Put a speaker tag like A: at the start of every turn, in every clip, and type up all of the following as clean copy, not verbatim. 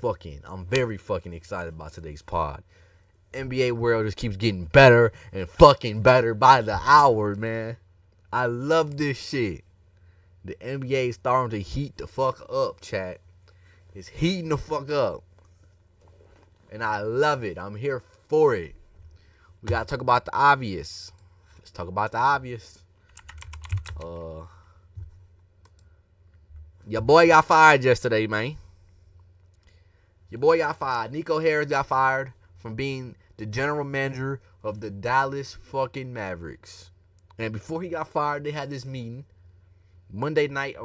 A: I'm very fucking excited about today's pod. NBA world just keeps getting better and fucking better by the hour, man. I love this shit. The NBA is starting to heat the fuck up, chat. It's heating the fuck up. And I love it. I'm here for it. We gotta talk about the obvious. Let's talk about the obvious. Your boy got fired yesterday, man. Your boy got fired. Nico Harris got fired from being the general manager of the Dallas fucking Mavericks. And before he got fired, they had this meeting. Monday night,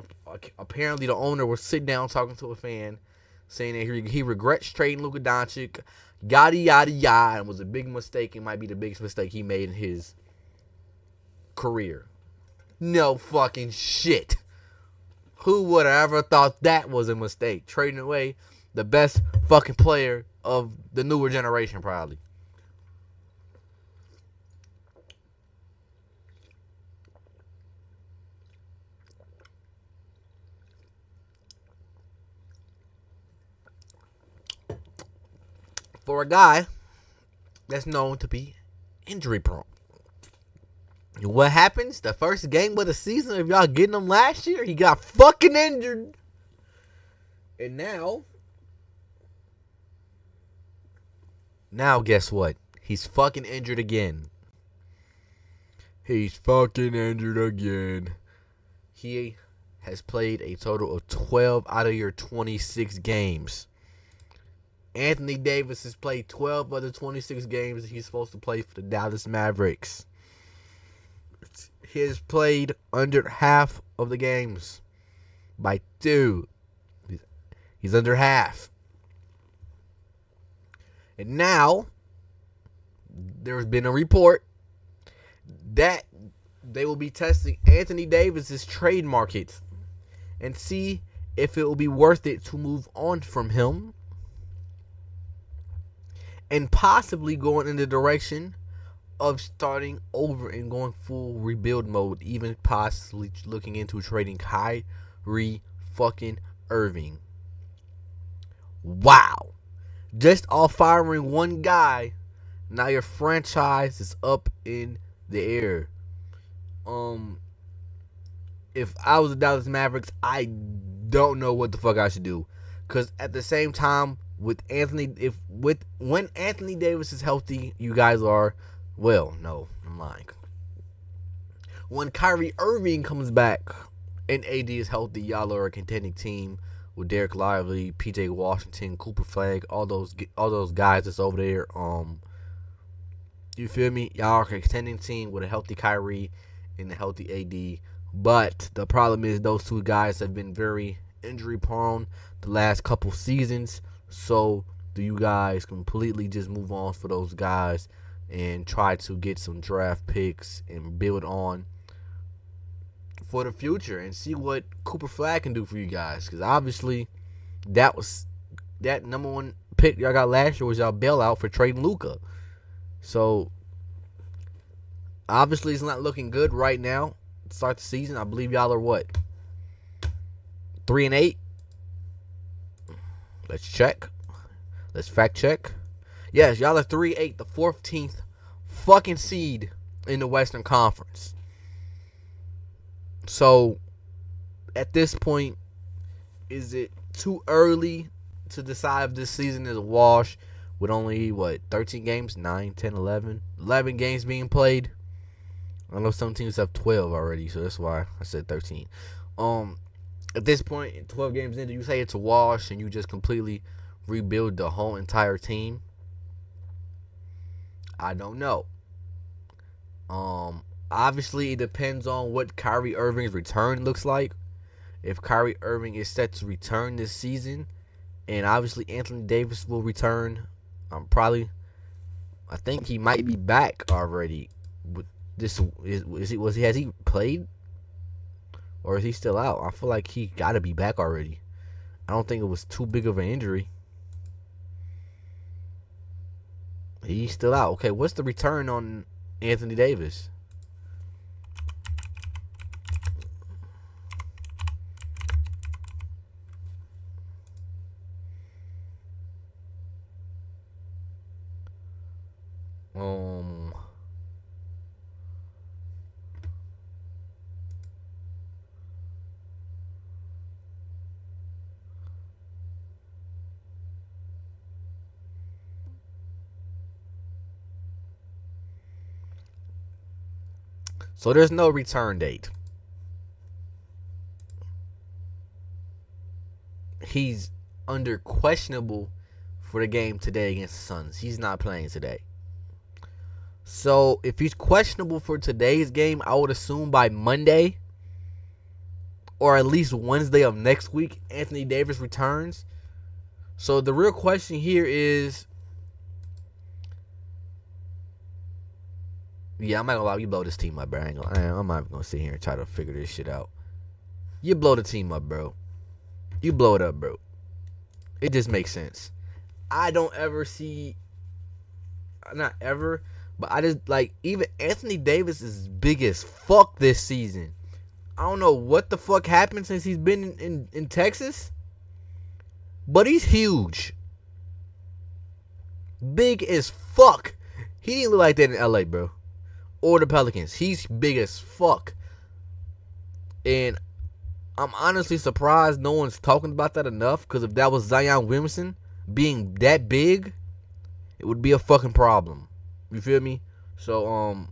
A: apparently the owner was sitting down talking to a fan, saying that he regrets trading Luka Doncic, yada, yada, yada, and was a big mistake. It might be the biggest mistake he made in his career. No fucking shit. Who would have ever thought that was a mistake? Trading away the best fucking player of the newer generation, probably. For a guy that's known to be injury prone. What happens? The first game of the season, if y'all getting him last year, he got fucking injured. And now guess what? He's fucking injured again. He's fucking injured again. He has played a total of 12 out of your 26 games. Anthony Davis has played 12 of the 26 games that he's supposed to play for the Dallas Mavericks. He has played under half of the games by 2. He's under half. And now, there's been a report that they will be testing Anthony Davis's trade market and see if it will be worth it to move on from him and possibly going in the direction of starting over and going full rebuild mode, even possibly looking into trading Kyrie fucking Irving. Wow. Just off firing one guy, now your franchise is up in the air. If I was the Dallas Mavericks, I don't know what the fuck I should do. Because at the same time, when Anthony Davis is healthy, you guys are, well, no, I'm lying. When Kyrie Irving comes back and AD is healthy, y'all are a contending team with Derek Lively, PJ Washington, Cooper Flag, all those guys that's over there. You feel me? Y'all are a contending team with a healthy Kyrie and a healthy AD. But the problem is those two guys have been very injury prone the last couple seasons. So do you guys completely just move on for those guys and try to get some draft picks and build on for the future and see what Cooper Flag can do for you guys? Because obviously that number one pick y'all got last year was y'all bailout for trading Luka. So obviously it's not looking good right now. Start the season, I believe y'all are what? 3-8. Let's check. Let's fact check. Yes, y'all are 3-8, the 14th fucking seed in the Western Conference. So, at this point, is it too early to decide if this season is a wash with only, 13 games? 9, 10, 11? 11 games being played? I know some teams have 12 already, so that's why I said 13. At this point, 12 games in, do you say it's a wash and you just completely rebuild the whole entire team? I don't know. Obviously, it depends on what Kyrie Irving's return looks like. If Kyrie Irving is set to return this season, and obviously Anthony Davis will return, I think he might be back already. Has he played? Or is he still out? I feel like he got to be back already. I don't think it was too big of an injury. He's still out. Okay, what's the return on Anthony Davis? Um, so there's no return date. He's under questionable for the game today against the Suns. He's not playing today. So if he's questionable for today's game, I would assume by Monday or at least Wednesday of next week, Anthony Davis returns. So the real question here is, yeah, I'm not gonna lie, you blow this team up, bro. I'm not gonna sit here and try to figure this shit out. You blow the team up, bro. You blow it up, bro. It just makes sense. I don't ever see, not ever, but I just like even Anthony Davis is big as fuck this season. I don't know what the fuck happened since he's been in Texas, but he's huge. Big as fuck. He didn't look like that in LA, bro. Or the Pelicans. He's big as fuck. And I'm honestly surprised no one's talking about that enough, because if that was Zion Williamson being that big, it would be a fucking problem. You feel me? So,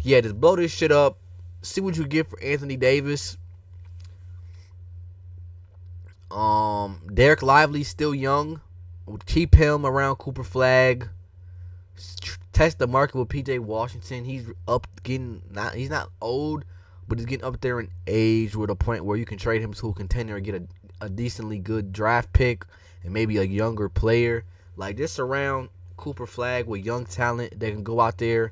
A: yeah, just blow this shit up. See what you get for Anthony Davis. Derek Lively's still young. We'll keep him around Cooper Flag. Test the market with PJ Washington. He's he's not old, but he's getting up there in age with a point where you can trade him to a contender and get a decently good draft pick and maybe a younger player. Like, just surround Cooper Flag with young talent that can go out there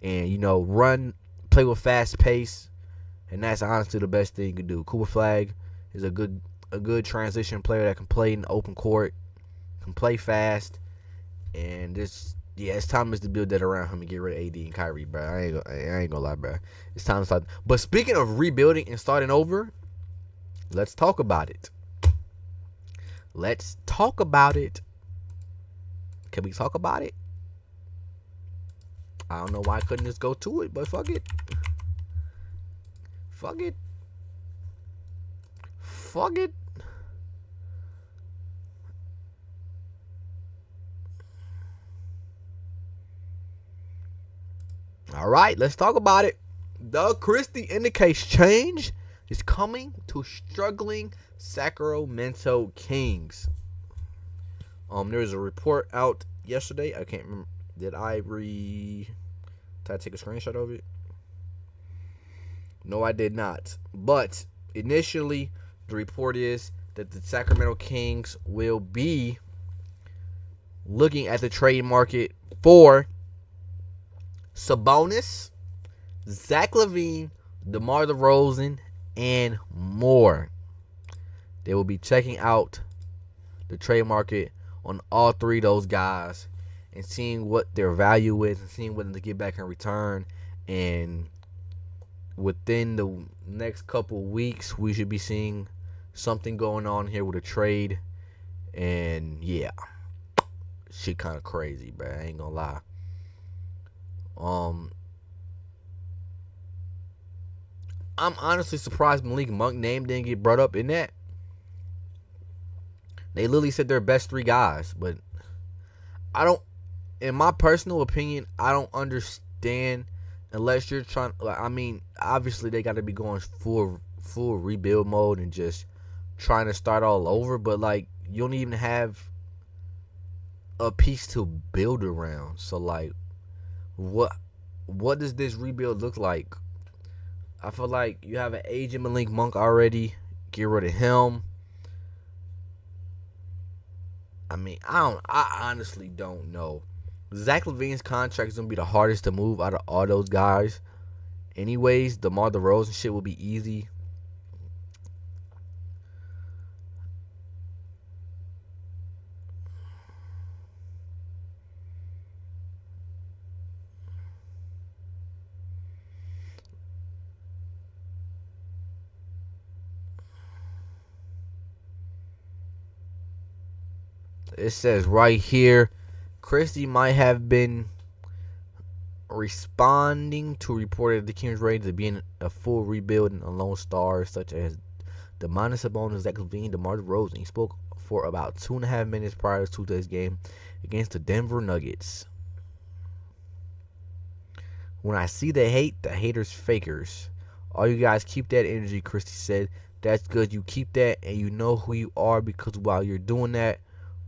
A: and, run, play with fast pace. And that's honestly the best thing you can do. Cooper Flag is a good transition player that can play in the open court, can play fast, and it's time to build that around him and get rid of AD and Kyrie, bro. I ain't gonna lie, bro. It's time to start. But speaking of rebuilding and starting over, let's talk about it. Let's talk about it. Can we talk about it? I don't know why I couldn't just go to it, but fuck it. Fuck it. Fuck it. All right, let's talk about it. The Christie indicates change is coming to struggling Sacramento Kings. There was a report out yesterday. I can't remember. Did I take a screenshot of it? No, I did not. But initially, the report is that the Sacramento Kings will be looking at the trade market for Sabonis, Zach LaVine, DeMar DeRozan, and more. They will be checking out the trade market on all three of those guys and seeing what their value is and seeing what they get back in return. And within the next couple weeks, we should be seeing something going on here with a trade. And yeah, shit kind of crazy, bro. I ain't gonna lie. I'm honestly surprised Malik Monk name didn't get brought up in that. They literally said their best three guys, but in my personal opinion, I don't understand unless you're trying. Obviously they got to be going full rebuild mode and just trying to start all over. But like, you don't even have a piece to build around. So like, what does this rebuild look like? I feel like you have an agent Malik Monk already. Get rid of him. I honestly don't know. Zach LaVine's contract is gonna be the hardest to move out of all those guys. Anyways, DeMar DeRozan shit will be easy. It says right here, Christie might have been responding to reported the Kings ready to be in a full rebuild and alone stars such as Demonis Sabonis, Zach LaVine, DeMar DeRozan. He spoke for about 2.5 minutes prior to today's game against the Denver Nuggets. When I see the hate, the haters fakers. All you guys keep that energy, Christie said. That's good. You keep that and you know who you are, because while you're doing that,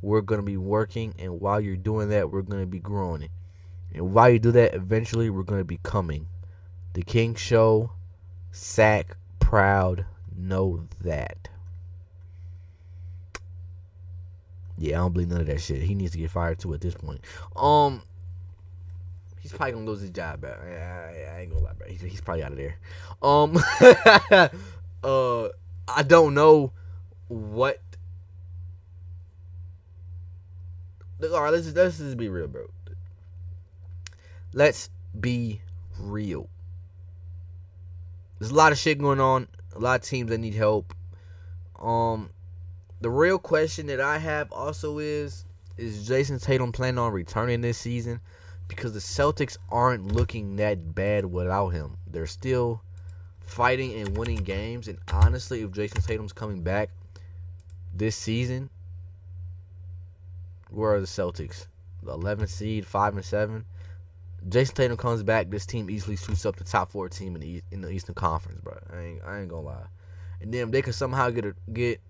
A: we're going to be working, and while you're doing that, we're going to be growing it. And while you do that, eventually we're going to be coming. The King Show, Sack, proud, know that. Yeah, I don't believe none of that shit. He needs to get fired too at this point. He's probably gonna lose his job, bro. I ain't gonna lie, bro. He's probably out of there. I don't know what. All right, let's just be real, bro. Let's be real. There's a lot of shit going on. A lot of teams that need help. The real question that I have also is Jason Tatum planning on returning this season? Because the Celtics aren't looking that bad without him. They're still fighting and winning games. And honestly, if Jason Tatum's coming back this season, where are the Celtics? The 11th seed, 5-7. Jason Tatum comes back, this team easily shoots up the top 4 team in the Eastern Conference, bro. I ain't gonna lie. And then if they could somehow get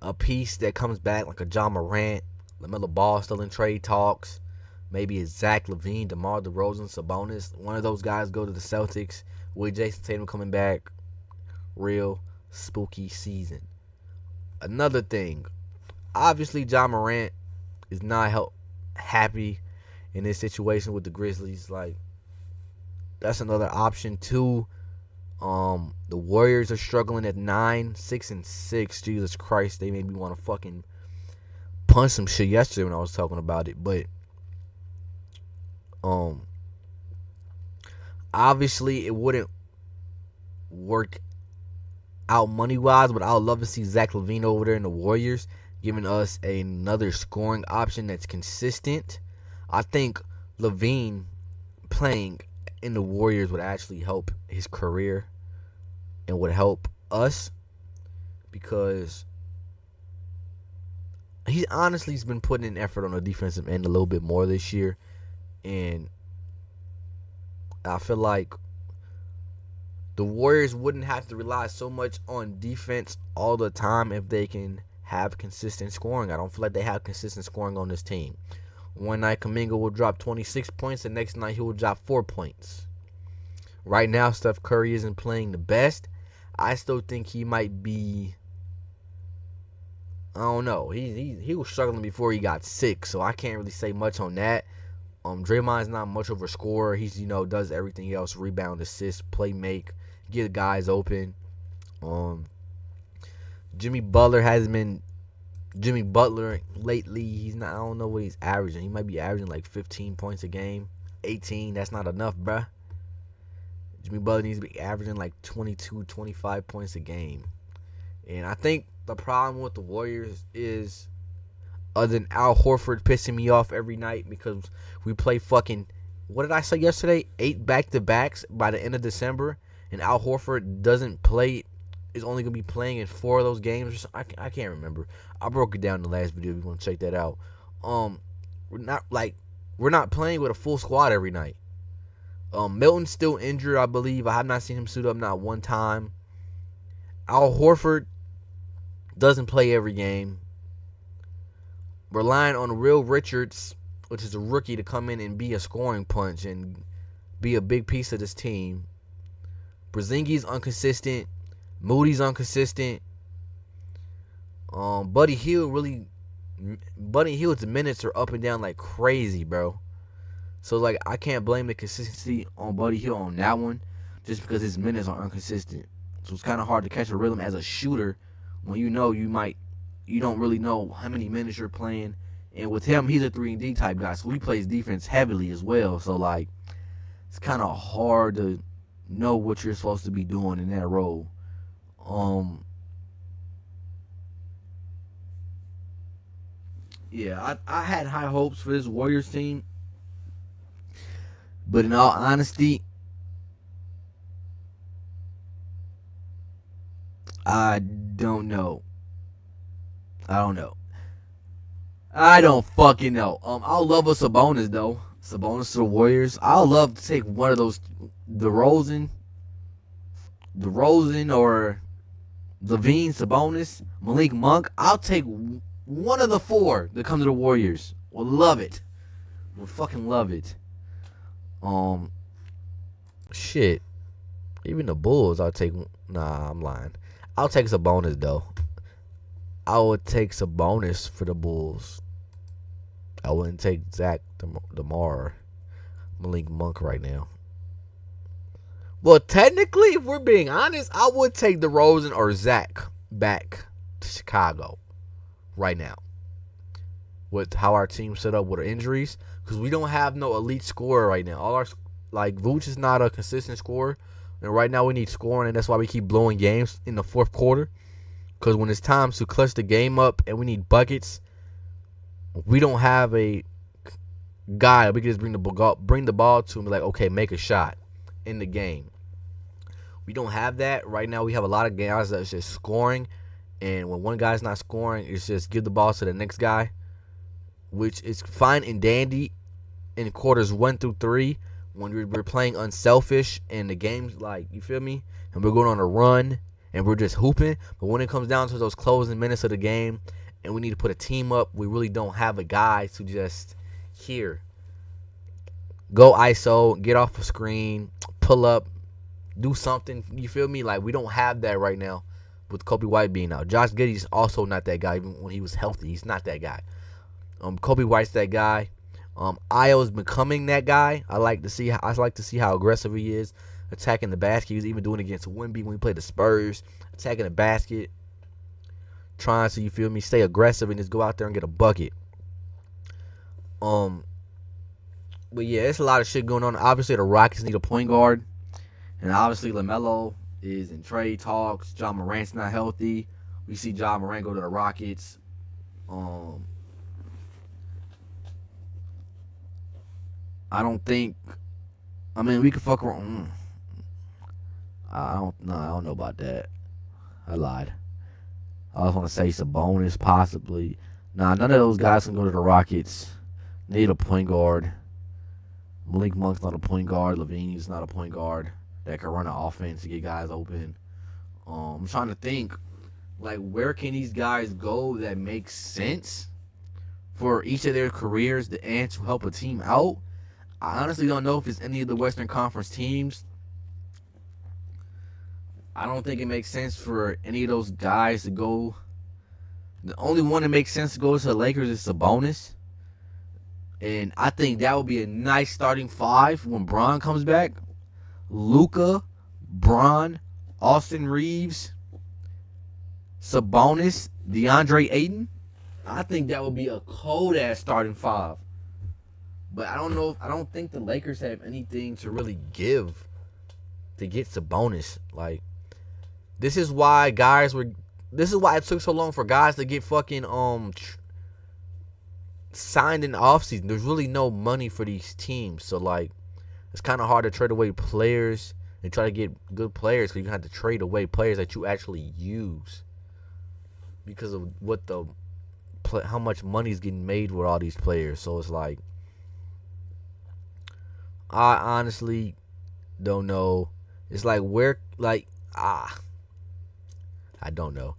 A: a piece that comes back like a John Morant, LaMelo Ball still in trade talks, maybe it's Zach LaVine, DeMar DeRozan, Sabonis. One of those guys go to the Celtics with Jason Tatum coming back. Real spooky season. Another thing, obviously John Morant is not happy in this situation with the Grizzlies. Like, that's another option too. The Warriors are struggling at 9-6-6. Jesus Christ, they made me want to fucking punch some shit yesterday when I was talking about it. But obviously it wouldn't work out money wise, but I would love to see Zach LaVine over there in the Warriors, giving us another scoring option that's consistent. I think LaVine playing in the Warriors would actually help his career and would help us, because he's been putting in effort on the defensive end a little bit more this year, and I feel like the Warriors wouldn't have to rely so much on defense all the time if they can have consistent scoring. I don't feel like they have consistent scoring on this team. One night Kuminga will drop 26 points, the next night he will drop 4 points. Right now Steph Curry isn't playing the best. I still think he might be, I don't know. He was struggling before he got sick, so I can't really say much on that. Draymond's not much of a scorer. He's, does everything else: rebound, assist, play make, get guys open. Jimmy Butler hasn't been Jimmy Butler lately. He's not, I don't know what he's averaging. He might be averaging like 15 points a game. 18, that's not enough, bruh. Jimmy Butler needs to be averaging like 22, 25 points a game. And I think the problem with the Warriors is, other than Al Horford pissing me off every night because we play fucking, what did I say yesterday? 8 back-to-backs by the end of December, and Al Horford doesn't play, is only going to be playing in 4 of those games. I can't remember. I broke it down in the last video if you want to check that out. We're not playing with a full squad every night. Milton's still injured, I believe. I have not seen him suit up not one time. Al Horford doesn't play every game. Relying on Will Richards, which is a rookie, to come in and be a scoring punch and be a big piece of this team. Porzingis inconsistent. Moody's inconsistent. Buddy Hield's minutes are up and down like crazy, bro. So, like, I can't blame the consistency on Buddy Hield on that one, just because his minutes are inconsistent. So it's kind of hard to catch a rhythm as a shooter when you don't really know how many minutes you're playing. And with him, he's a 3-and-D type guy, so he plays defense heavily as well. So, like, it's kind of hard to know what you're supposed to be doing in that role. Yeah, I had high hopes for this Warriors team. But in all honesty, I don't know. I don't know. I don't fucking know. I'll love a Sabonis though. Sabonis to the Warriors. I'll love to take one of those, DeRozan, or Levine, Sabonis, Malik Monk. I'll take one of the four that come to the Warriors. We'll love it. We'll fucking love it. Shit. Even the Bulls, I'll take. Nah, I'm lying. I'll take Sabonis though. I would take Sabonis for the Bulls. I wouldn't take Zach DeMar, Malik Monk right now. Well, technically, if we're being honest, I would take DeRozan or Zach back to Chicago right now. With how our team's set up with our injuries, because we don't have no elite scorer right now. All our Vooch is not a consistent scorer, and right now we need scoring, and that's why we keep blowing games in the fourth quarter. Because when it's time to clutch the game up and we need buckets, we don't have a guy that we can just bring the ball to and be like, okay, make a shot in the game. We don't have that right now. We have a lot of guys that's just scoring, and when one guy's not scoring, it's just give the ball to the next guy, which is fine and dandy in quarters 1 through 3 when we're playing unselfish and the game's like, you feel me, and we're going on a run and we're just hooping. But when it comes down to those closing minutes of the game and we need to put a team up, we really don't have a guy to just go ISO, get off a screen, pull up, do something. You feel me? Like, we don't have that right now with Kobe White being out. Josh Giddey's also not that guy. Even when he was healthy, he's not that guy. Kobe White's that guy. Io's becoming that guy. I like to see how aggressive he is attacking the basket. He was even doing it against Wemby when he played the Spurs, attacking the basket, trying to, you feel me, stay aggressive and just go out there and get a bucket. But yeah, it's a lot of shit going on. Obviously, the Rockets need a point guard, and obviously LaMelo is in trade talks. Ja Morant's not healthy. We see Ja Morant go to the Rockets. I don't think. I mean, we could fuck around. I don't know about that. I lied. I was want to say Sabonis possibly. Nah, none of those guys can go to the Rockets. Need a point guard. Malik Monk's not a point guard. Levine's not a point guard that can run an offense to get guys open. I'm trying to think, like, where can these guys go that makes sense for each of their careers and to help a team out? I honestly don't know if it's any of the Western Conference teams. I don't think it makes sense for any of those guys to go. The only one that makes sense to go to the Lakers is Sabonis. And I think that would be a nice starting five when Bron comes back. Luka, Bron, Austin Reeves, Sabonis, DeAndre Ayton. I think that would be a cold-ass starting five. But I don't think the Lakers have anything to really give to get Sabonis. Like, this is why it took so long for guys to get fucking signed in the offseason. There's really no money for these teams. So, like, it's kind of hard to trade away players and try to get good players, because you have to trade away players that you actually use because of how much money is getting made with all these players. So it's like, I honestly don't know. It's like, I don't know.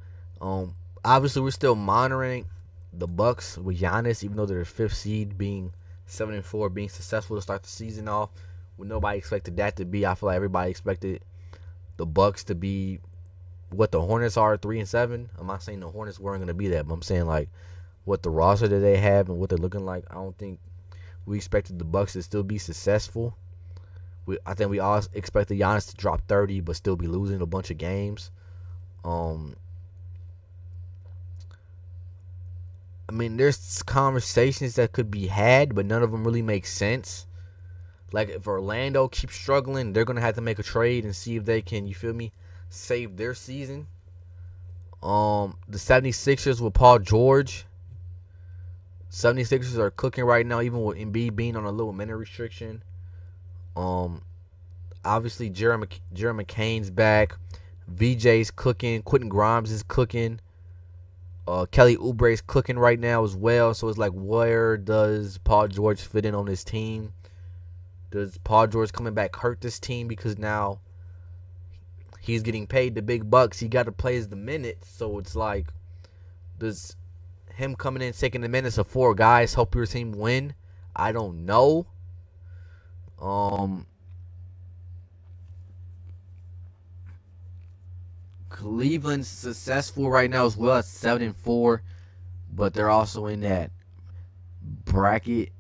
A: Obviously we're still monitoring the Bucks with Giannis, even though they're 5th seed, being 7-4, being successful to start the season off. When nobody expected that to be, I feel like everybody expected the Bucks to be what the Hornets are, 3-7. I'm not saying the Hornets weren't going to be that, but I'm saying, like, what the roster that they have and what they're looking like. I don't think we expected the Bucks to still be successful. I think we all expected Giannis to drop 30 but still be losing a bunch of games. I mean, there's conversations that could be had, but none of them really make sense. Like, if Orlando keeps struggling, they're going to have to make a trade and see if they can, you feel me, save their season. The 76ers with Paul George. 76ers are cooking right now, even with Embiid being on a little minute restriction. Um, Obviously, Jeremy McCain's back. VJ's cooking. Quentin Grimes is cooking. Kelly Oubre's cooking right now as well. So it's like, where does Paul George fit in on this team? Does Paul George coming back hurt this team because now he's getting paid the big bucks? He got to play the minutes. So it's like, does him coming in taking the minutes of four guys help your team win? I don't know. Cleveland's successful right now as well at 7-4, but they're also in that bracket.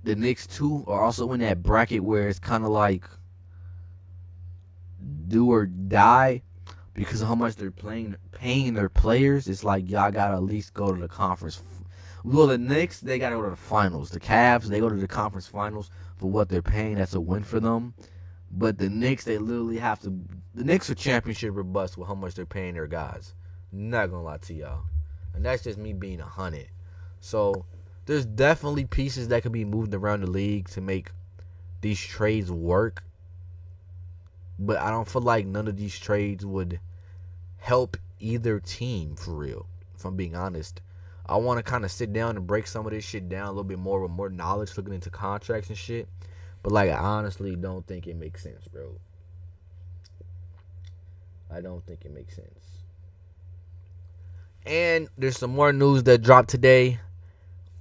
A: The Knicks too are also in that bracket where it's kind of like do or die because of how much they're paying their players. It's like y'all gotta at least go to the conference. Well, the Knicks, they gotta go to the finals. The Cavs, they go to the conference finals for what they're paying. That's a win for them. But the Knicks, they literally have to. The Knicks are championship or bust with how much they're paying their guys. Not gonna lie to y'all, and that's just me being 100. So there's definitely pieces that could be moved around the league to make these trades work. But I don't feel like none of these trades would help either team for real. If I'm being honest, I want to kind of sit down and break some of this shit down a little bit more with more knowledge, looking into contracts and shit. But like, I honestly don't think it makes sense, bro. I don't think it makes sense. And there's some more news that dropped today.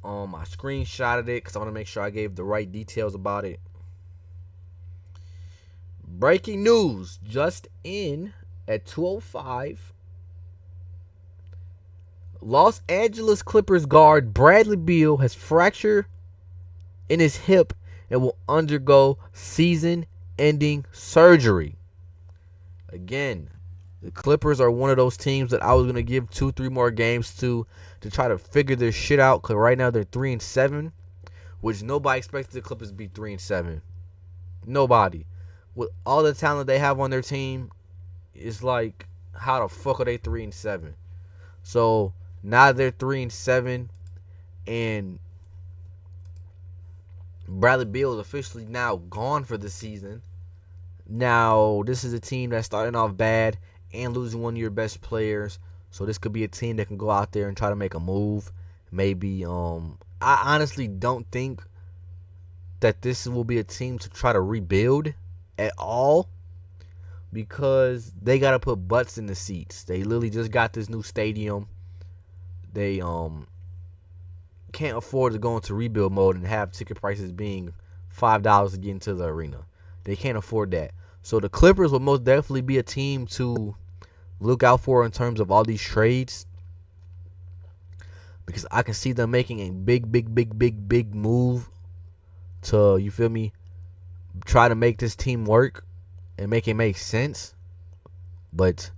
A: I screenshotted it because I want to make sure I gave the right details about it. Breaking news just in at 2:05. Los Angeles Clippers guard Bradley Beal has fractured in his hip and will undergo season-ending surgery. Again, the Clippers are one of those teams that I was gonna give 2-3 more games to try to figure their shit out. Cause right now they're 3-7, which nobody expected the Clippers to be 3-7. Nobody. With all the talent they have on their team, it's like, how the fuck are they 3-7? So now they're 3-7, and Bradley Beal is officially now gone for the season. Now, this is a team that's starting off bad and losing one of your best players. So this could be a team that can go out there and try to make a move. Maybe, I honestly don't think that this will be a team to try to rebuild at all, because they got to put butts in the seats. They literally just got this new stadium. They can't afford to go into rebuild mode and have ticket prices being $5 to get into the arena. They can't afford that. So the Clippers will most definitely be a team to look out for in terms of all these trades, because I can see them making a big move to, you feel me, try to make this team work and make it make sense. But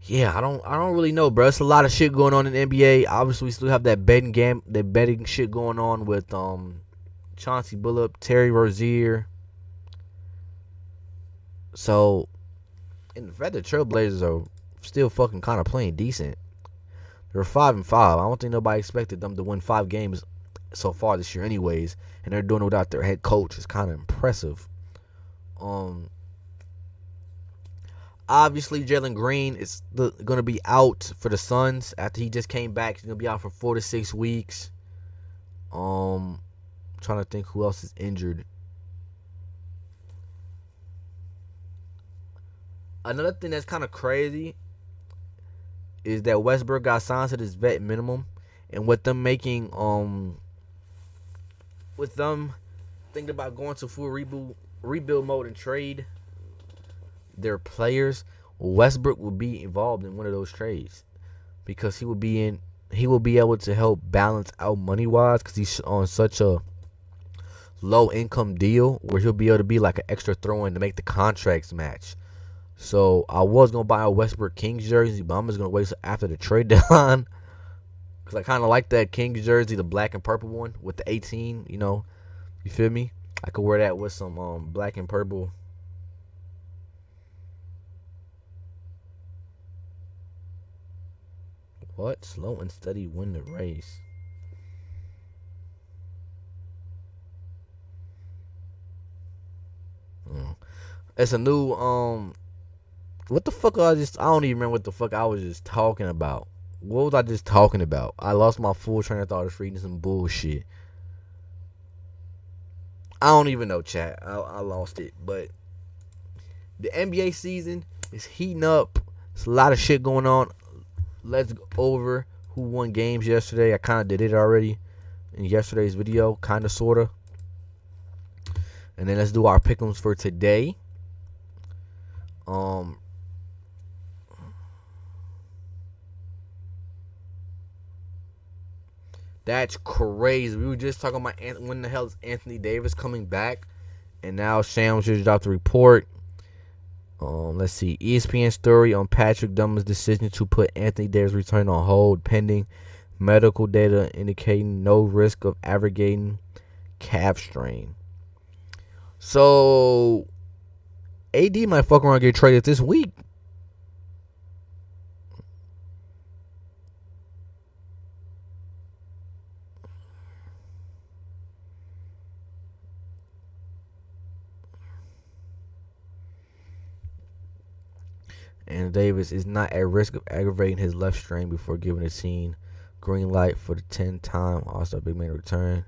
A: yeah, I don't really know, bro. It's a lot of shit going on in the NBA. Obviously, we still have that betting shit going on with Chauncey Billups, Terry Rozier. So, in fact, the Trailblazers are still fucking kind of playing decent. They're 5-5. I don't think nobody expected them to win 5 games so far this year, anyways. And they're doing it without their head coach. It's kind of impressive. Obviously, Jalen Green is going to be out for the Suns after he just came back. He's going to be out for 4 to 6 weeks. Trying to think who else is injured. Another thing that's kind of crazy is that Westbrook got signed to this vet minimum, and with them making with them thinking about going to full rebuild mode and trade their players, Westbrook will be involved in one of those trades, because he will be able to help balance out money wise, because he's on such a low income deal where he'll be able to be like an extra throw in to make the contracts match. So I was gonna buy a Westbrook Kings jersey, but I'm just gonna wait after the trade deadline, because I kind of like that Kings jersey, the black and purple one with the 18. You know, you feel me? I could wear that with some black and purple. What? Slow and steady win the race. It's a new what the fuck I don't even remember what the fuck I was just talking about. What was I just talking about? I lost my full train of thought. I was reading some bullshit. I don't even know, chat. I lost it. But the NBA season is heating up. There's a lot of shit going on. Let's go over who won games yesterday. I kind of did it already in yesterday's video, kind of, sort of. And then let's do our pick'ems for today. That's crazy. We were just talking about when the hell is Anthony Davis coming back, and now Shams just dropped the report. Let's see. ESPN story on Patrick Dummer's decision to put Anthony Davis' return on hold pending medical data indicating no risk of aggravating calf strain. So AD might fuck around and get traded this week. And Davis is not at risk of aggravating his left strain before giving the team green light for the 10-time All-Star big man return.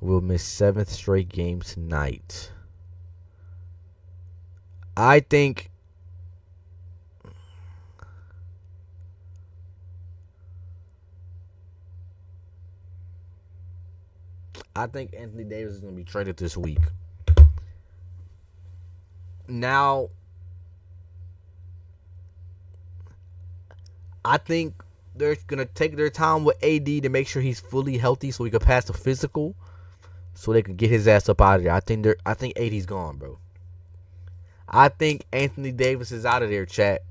A: Will miss 7th straight game tonight. I think Anthony Davis is going to be traded this week. Now, I think they're going to take their time with AD to make sure he's fully healthy so he can pass the physical so they can get his ass up out of there. I think AD's gone, bro. I think Anthony Davis is out of there, chat.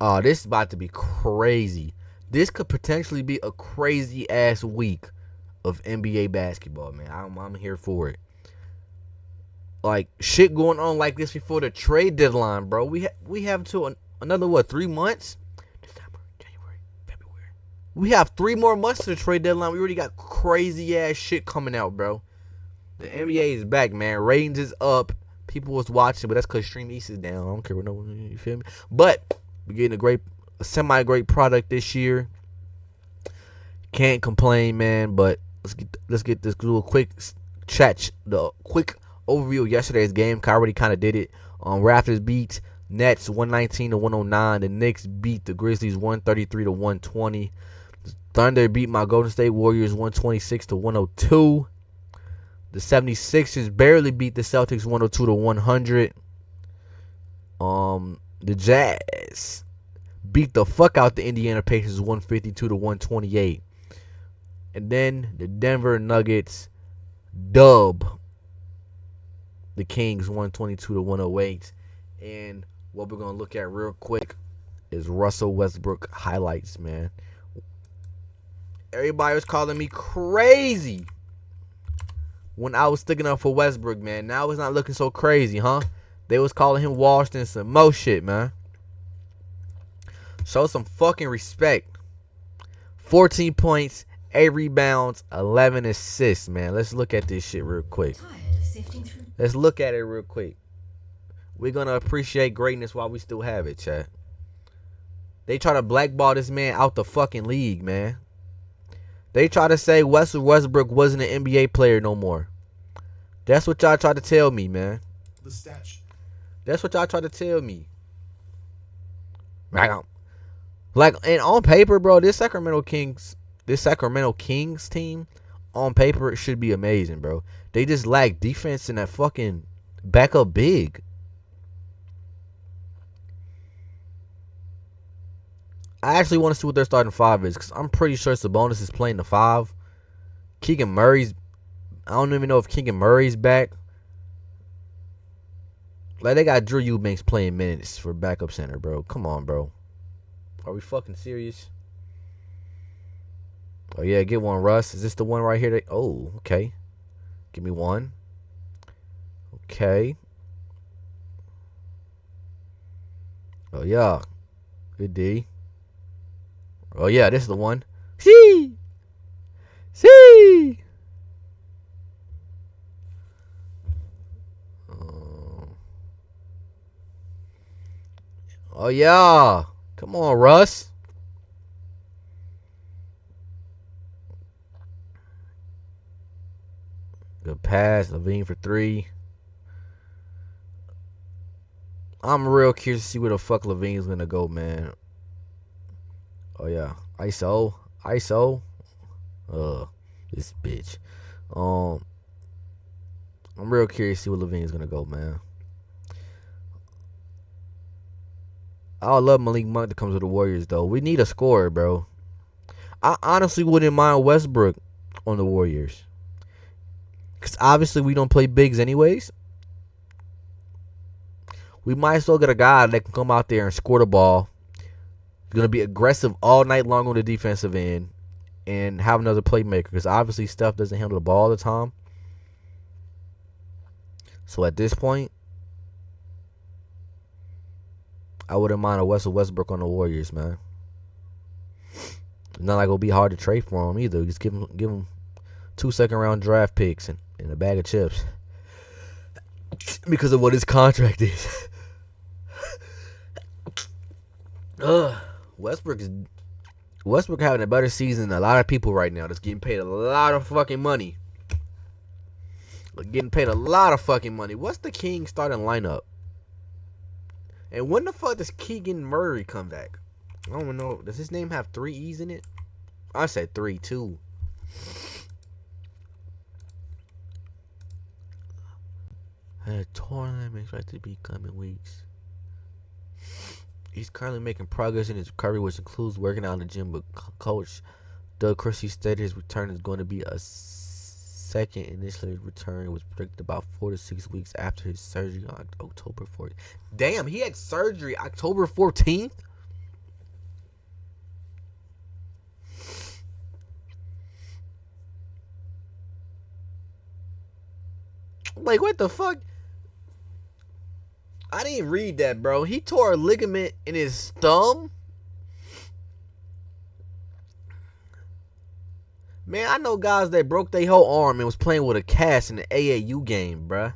A: Oh, this is about to be crazy. This could potentially be a crazy ass week of NBA basketball, man. I'm here for it. Like, shit going on like this before the trade deadline, bro. We have until another 3 months? December, January, February. We have 3 more months to the trade deadline. We already got crazy ass shit coming out, bro. The NBA is back, man. Ratings is up. People was watching, but that's because Stream East is down. I don't care what no one, you feel me? But we're getting a semi-great product this year. Can't complain, man. But let's get this little quick chat, the quick overview of yesterday's game. I already kind of did it. Raptors beat Nets 119-109. The Knicks beat the Grizzlies 133-120. Thunder beat my Golden State Warriors 126-102. The 76ers barely beat the Celtics 102-100. The Jazz beat the fuck out the Indiana Pacers 152-128. And then the Denver Nuggets dub the Kings 122-108. And what we're going to look at real quick is Russell Westbrook highlights, man. Everybody was calling me crazy when I was sticking up for Westbrook, man. Now it's not looking so crazy, huh? They was calling him washed and some more shit, man. Show some fucking respect. 14 points, 8 rebounds, 11 assists, man. Let's look at this shit real quick. Let's look at it real quick. We're going to appreciate greatness while we still have it, chat. They try to blackball this man out the fucking league, man. They try to say Westbrook wasn't an NBA player no more. That's what y'all tried to tell me, man. That's what y'all tried to tell me. Like, and on paper, bro, this Sacramento Kings team, on paper, it should be amazing, bro. They just lack defense in that fucking backup big. I actually want to see what their starting 5 is, because I'm pretty sure Sabonis is playing the 5. Keegan Murray's, I don't even know if Keegan Murray's back. Like, they got Drew Eubanks playing minutes for backup center, bro. Come on, bro. Are we fucking serious? Oh, yeah, get one, Russ. Is this the one right here? Oh, okay. Give me one. Okay. Oh, yeah. Good D. Oh, yeah, this is the one. See! Oh, yeah. Come on, Russ. Good pass. Levine for 3. I'm real curious to see where the fuck Levine's gonna go, man. Oh yeah, ISO. Uh, this bitch. Um, I'm real curious to see where Levine's gonna go, man. I would love Malik Monk to come to the Warriors though. We need a scorer, bro. I honestly wouldn't mind Westbrook on the Warriors, cause obviously we don't play bigs anyways. We might as well get a guy that can come out there and score the ball. He's gonna be aggressive all night long on the defensive end, and have another playmaker. Because obviously Steph doesn't handle the ball all the time. So at this point, I wouldn't mind a Russell Westbrook on the Warriors, man. It's not like it'll be hard to trade for him either. Just give him 2 second-round draft picks and a bag of chips because of what his contract is. Westbrook having a better season than a lot of people right now. That's getting paid a lot of fucking money. Getting paid a lot of fucking money. What's the King starting lineup? And when the fuck does Keegan Murray come back? I don't even know. Does his name have 3 E's in it? I said 3, 2. A tournament expected to be coming weeks. He's currently making progress in his recovery, which includes working out in the gym with coach Doug Christie stated his return is going to be a second. Initially return was predicted about 4 to 6 weeks after his surgery on October 14th. Damn, he had surgery October 14th? Like, what the fuck? I didn't read that, bro. He tore a ligament in his thumb? Man, I know guys that broke their whole arm and was playing with a cast in the AAU game, bruh.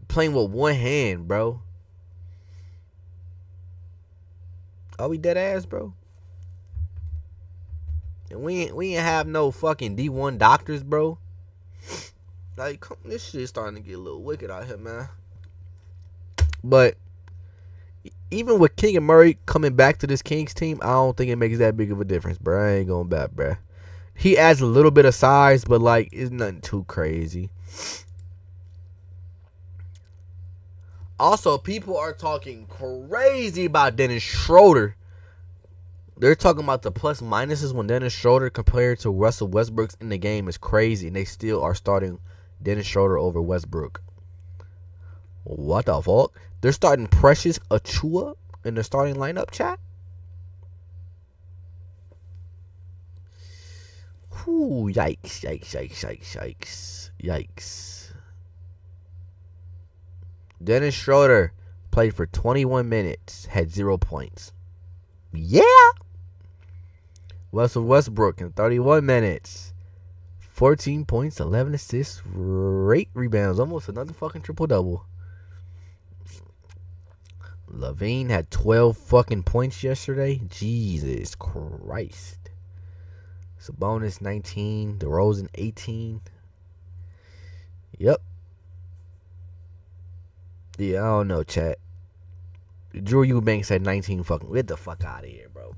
A: Playing with one hand, bro. Are we dead ass, bro? And we ain't have no fucking D1 doctors, bro. Like, this shit's starting to get a little wicked out here, man. But even with King and Murray coming back to this Kings team, I don't think it makes that big of a difference, bro. I ain't going back, bro. He adds a little bit of size, but, like, it's nothing too crazy. Also, people are talking crazy about Dennis Schroeder. They're talking about the plus minuses when Dennis Schroeder compared to Russell Westbrook's in the game is crazy, and they still are starting Dennis Schroeder over Westbrook. What the fuck? They're starting Precious Achua in the starting lineup, chat? Ooh, yikes. Dennis Schroeder played for 21 minutes, had 0 points. Yeah! Russell Westbrook in 31 minutes, 14 points, 11 assists, 8 rebounds, almost another fucking triple-double. Levine had 12 fucking points yesterday. Jesus Christ. Sabonis 19, DeRozan 18. Yep. Yeah, I don't know, chat. Drew Eubanks had 19 fucking. Get the fuck out of here, bro.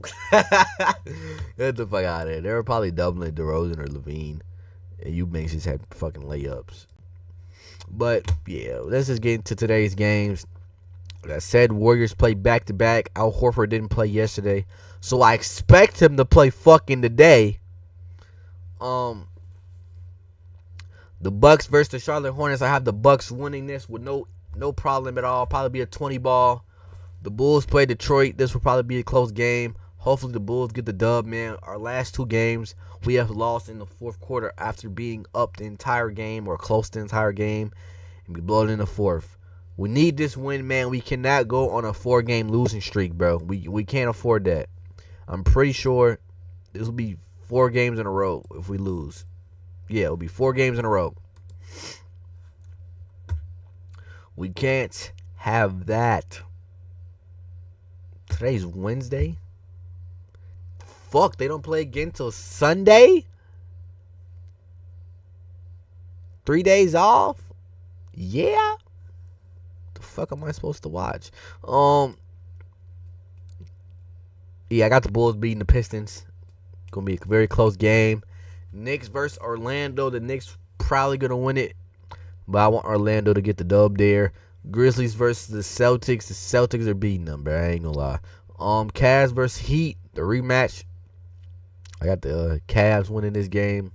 A: Get the fuck out of here. They were probably doubling DeRozan or Levine. And Eubanks just had fucking layups. But, yeah, let's just get into today's games. Like I said, Warriors played back-to-back. Al Horford didn't play yesterday. So I expect him to play fucking today. The Bucks versus the Charlotte Hornets. I have the Bucks winning this with no problem at all. Probably be a 20 ball. The Bulls play Detroit. This will probably be a close game. Hopefully the Bulls get the dub, man. Our last 2 games, we have lost in the fourth quarter after being up the entire game or close to the entire game, and we blow it in the fourth. We need this win, man. We cannot go on a 4-game losing streak, bro. We can't afford that. I'm pretty sure this will be 4 games in a row if we lose. Yeah, it'll be 4 games in a row. We can't have that. Today's Wednesday. Fuck, they don't play again till Sunday? 3 days off? Yeah. The fuck am I supposed to watch? Yeah, I got the Bulls beating the Pistons. Gonna be a very close game. Knicks versus Orlando. The Knicks probably gonna win it, but I want Orlando to get the dub there. Grizzlies versus the Celtics. The Celtics are beating them, bro. I ain't gonna lie. Cavs versus Heat. The rematch. I got the Cavs winning this game.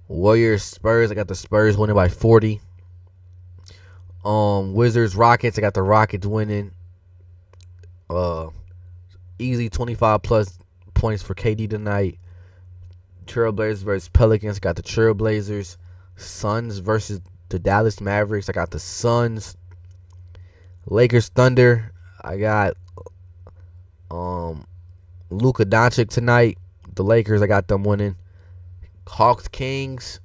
A: Warriors Spurs. I got the Spurs winning by 40. Wizards Rockets. I got the Rockets winning. Easy 25 plus points for KD tonight. Trailblazers versus Pelicans. I got the Trailblazers. Suns versus the Dallas Mavericks. I got the Suns. Lakers Thunder. I got Luka Doncic tonight. The Lakers, I got them winning. Hawks Kings.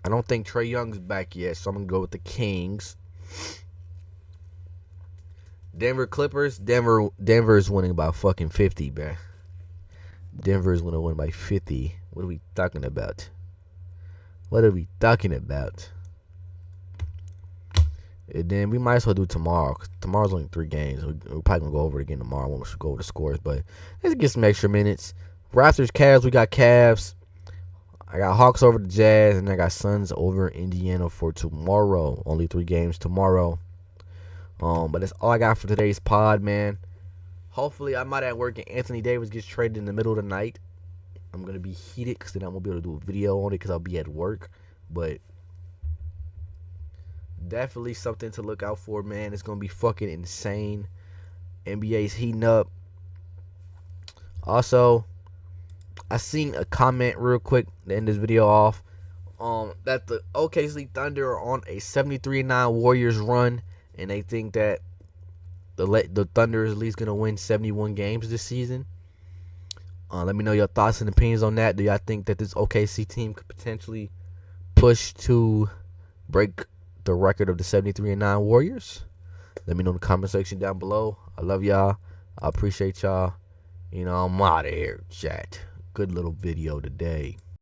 A: I don't think Trae Young's back yet, so I'm gonna go with the Kings. Denver Clippers. Denver is winning by fucking 50, bruh. Denver is gonna win by 50. What are we talking about? What are we talking about? And then we might as well do tomorrow. Cause tomorrow's only 3 games. We're probably going to go over it again tomorrow when we should go over the scores. But let's get some extra minutes. Raptors, Cavs. We got Cavs. I got Hawks over the Jazz. And I got Suns over Indiana for tomorrow. Only 3 games tomorrow. But that's all I got for today's pod, man. Hopefully, I'm not at work and Anthony Davis gets traded in the middle of the night. I'm going to be heated because then I won't be able to do a video on it because I'll be at work. But definitely something to look out for, man. It's going to be fucking insane. NBA's heating up. Also, I seen a comment real quick to end this video off. That the OKC Thunder are on a 73-9 Warriors run. And they think that the Thunder is at least going to win 71 games this season. Let me know your thoughts and opinions on that. Do y'all think that this OKC team could potentially push to break the record of the 73-9 Warriors? Let me know in the comment section down below. I love y'all. I appreciate y'all. I'm out of here, chat. Good little video today.